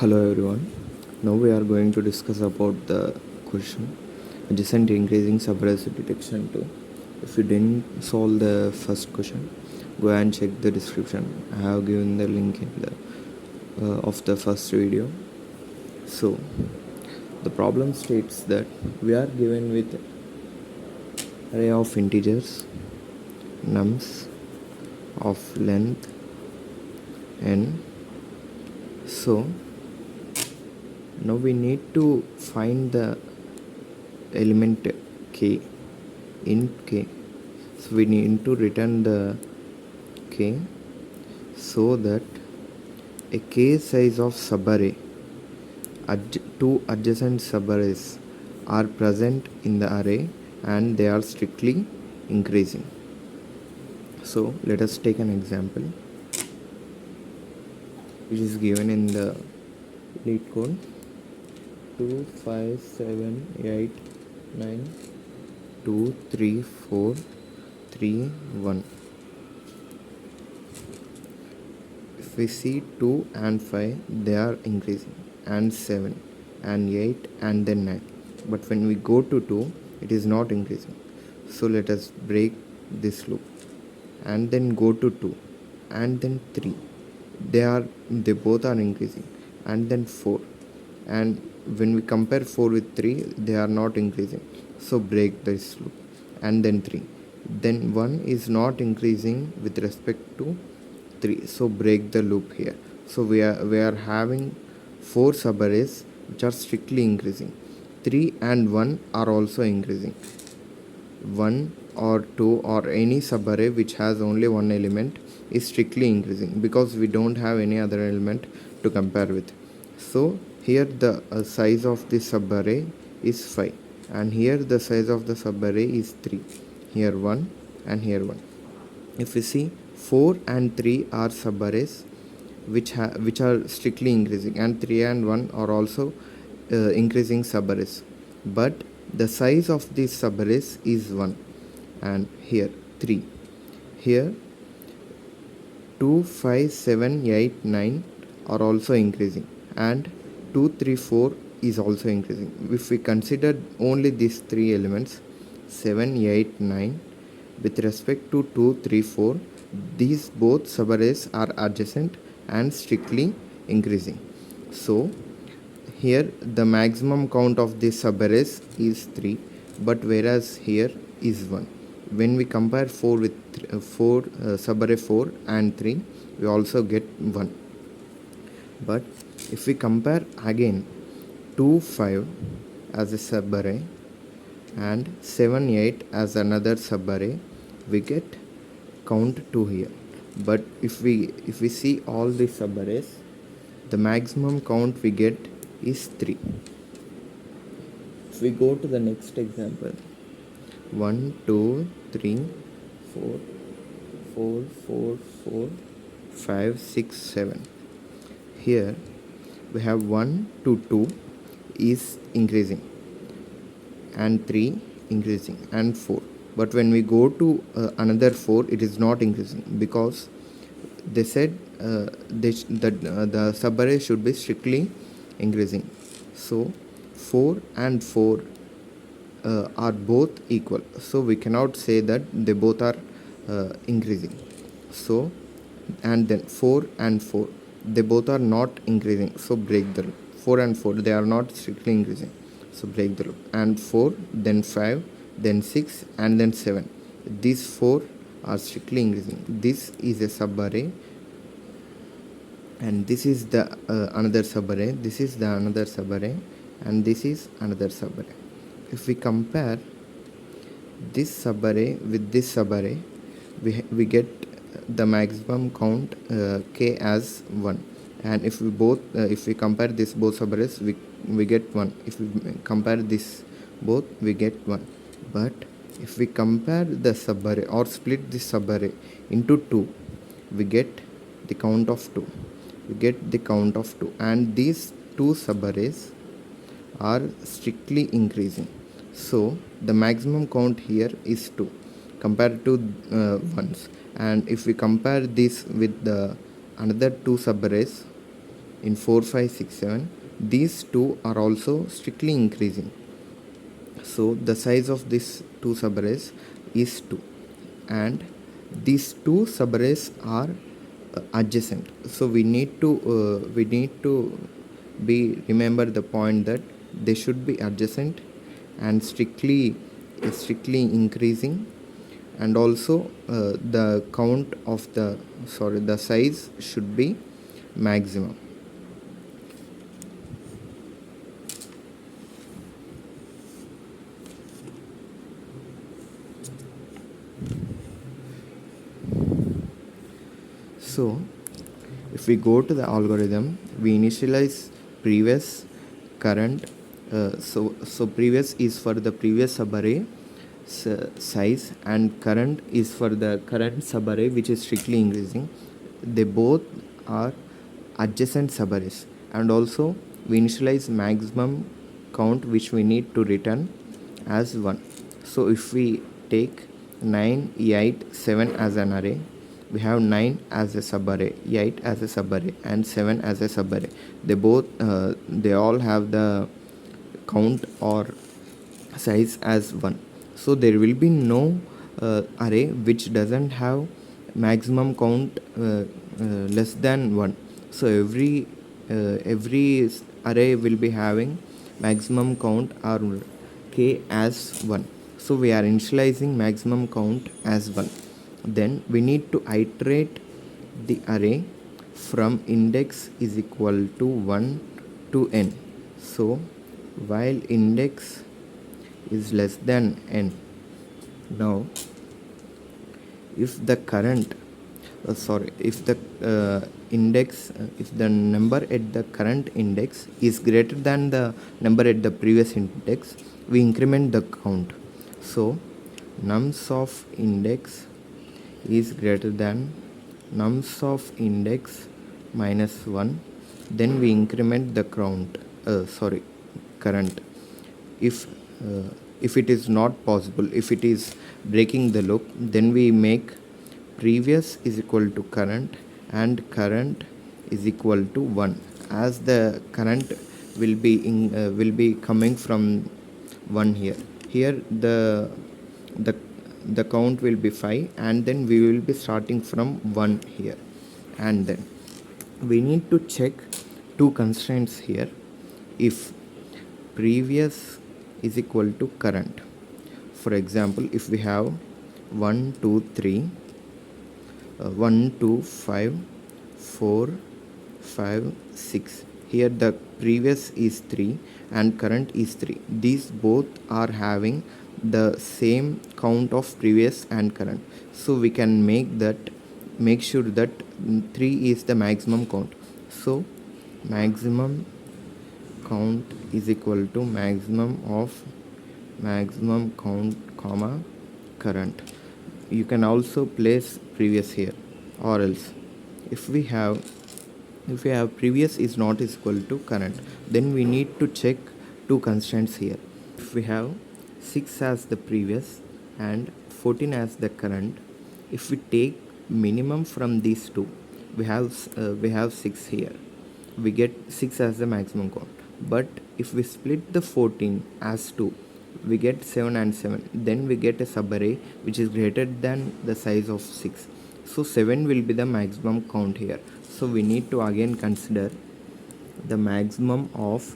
Hello everyone. Now we are going to discuss about the question adjacent increasing subarrays detection 2. If you didn't solve the first question, go and check the description. I have given the link in the of the first video. So the problem states that we are given with array of integers nums of length n. So now we need to find the element k in k. So we need to return the k so that a k size of subarray, two adjacent subarrays are present in the array and they are strictly increasing. So let us take an example which is given in the LeetCode 2 5 7 8 9 2 3 4 3 1. If we see 2 and 5, they are increasing, and 7 and 8 and then 9. But when we go to 2, it is not increasing. So let us break this loop and then go to 2 and then 3. They both are increasing, and then 4, and when we compare 4 with 3, they are not increasing. So break this loop and then 3. Then 1 is not increasing with respect to 3, so break the loop here. So we are having 4 subarrays which are strictly increasing. 3 and 1 are also increasing. 1 or 2 or any subarray which has only one element is strictly increasing because we don't have any other element to compare with. So here the size of this subarray is 5, and here the size of the subarray is 3. Here 1 and here 1. If we see 4 and 3 are subarrays which are strictly increasing, and 3 and 1 are also increasing subarrays, but the size of these subarrays is 1, and here 3. Here 2 5 7 8 9 are also increasing, and 2 3 4 is also increasing. If we consider only these three elements 7 8 9 with respect to 2 3 4, these both subarrays are adjacent and strictly increasing. So here the maximum count of these subarrays is 3, but whereas here is 1. When we compare 4 with 4 subarray 4 and 3, we also get 1. But if we compare again 2 5 as a subarray and 7 8 as another subarray, we get count 2 here. But if we see all the subarrays, the maximum count we get is 3. If we go to the next example, 1 2 3 4 4 4 4 5 6 7. Here we have 1 to 2 is increasing, and 3 increasing, and 4. But when we go to another 4, it is not increasing because they said the subarray should be strictly increasing. So 4 and 4 are both equal, so we cannot say that they both are increasing. So, and then 4 and 4, they both are not increasing, so break the loop. 4 and 4, they are not strictly increasing, so break the loop. And 4, then 5, then 6, and then 7, these 4 are strictly increasing. This is a subarray, and this is the another subarray, this is the another subarray, and this is another subarray. If we compare this subarray with this subarray, we get the maximum count k as 1. And if we compare this both subarrays, we get 1. If we compare this both, we get 1. But if we compare the subarray or split this subarray into 2, we get the count of 2. We get the count of 2, and these two subarrays are strictly increasing. So the maximum count here is 2 compared to ones. And if we compare this with the another two subarrays, in 4 5 6 7, these two are also strictly increasing. So the size of these two subarrays is 2, and these two subarrays are adjacent. So we need to be remember the point that they should be adjacent and strictly increasing, and also the count of the size should be maximum. So if we go to the algorithm, we initialize previous, current. So previous is for the previous subarray size, and current is for the current subarray which is strictly increasing. They both are adjacent subarrays, and also we initialize maximum count which we need to return as 1. So if we take 9, 8, 7 as an array, we have 9 as a subarray, 8 as a subarray, and 7 as a subarray. They all have the count or size as 1. So there will be no array which doesn't have maximum count less than 1. So every array will be having maximum count or k as 1. So we are initializing maximum count as 1. Then we need to iterate the array from index is equal to 1 to n. So while index is less than n, now if the number at the current index is greater than the number at the previous index, we increment the count. So nums of index is greater than nums of index minus 1, then we increment the current. If it is not possible, if it is breaking the loop, then we make previous is equal to current and current is equal to 1, as the current will be coming from 1 here. The count will be 5, and then we will be starting from 1 here. And then we need to check two constraints here. If previous is equal to current, for example, if we have 1 2 3 1 2 5 4 5 6, here the previous is 3 and current is 3. These both are having the same count of previous and current, so we can make sure that 3 is the maximum count. So maximum count is equal to maximum of maximum count comma current. You can also place previous here, or else if we have previous is not equal to current, then we need to check two constraints here. If we have 6 as the previous and 14 as the current, if we take minimum from these two, we have 6 here, we get 6 as the maximum count. But if we split the 14 as 2, we get 7 and 7, then we get a subarray which is greater than the size of 6. So 7 will be the maximum count here. So we need to again consider the maximum of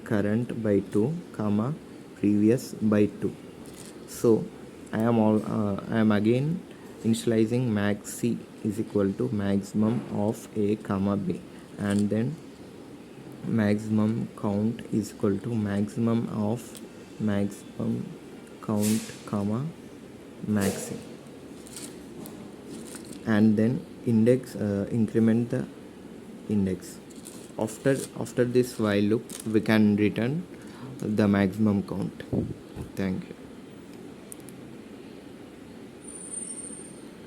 current by 2 comma previous by 2. So I am again initializing max c is equal to maximum of a comma b, and then maximum count is equal to maximum of maximum count comma maxi, and then index increment the index. After this while loop, we can return the maximum count. Thank you.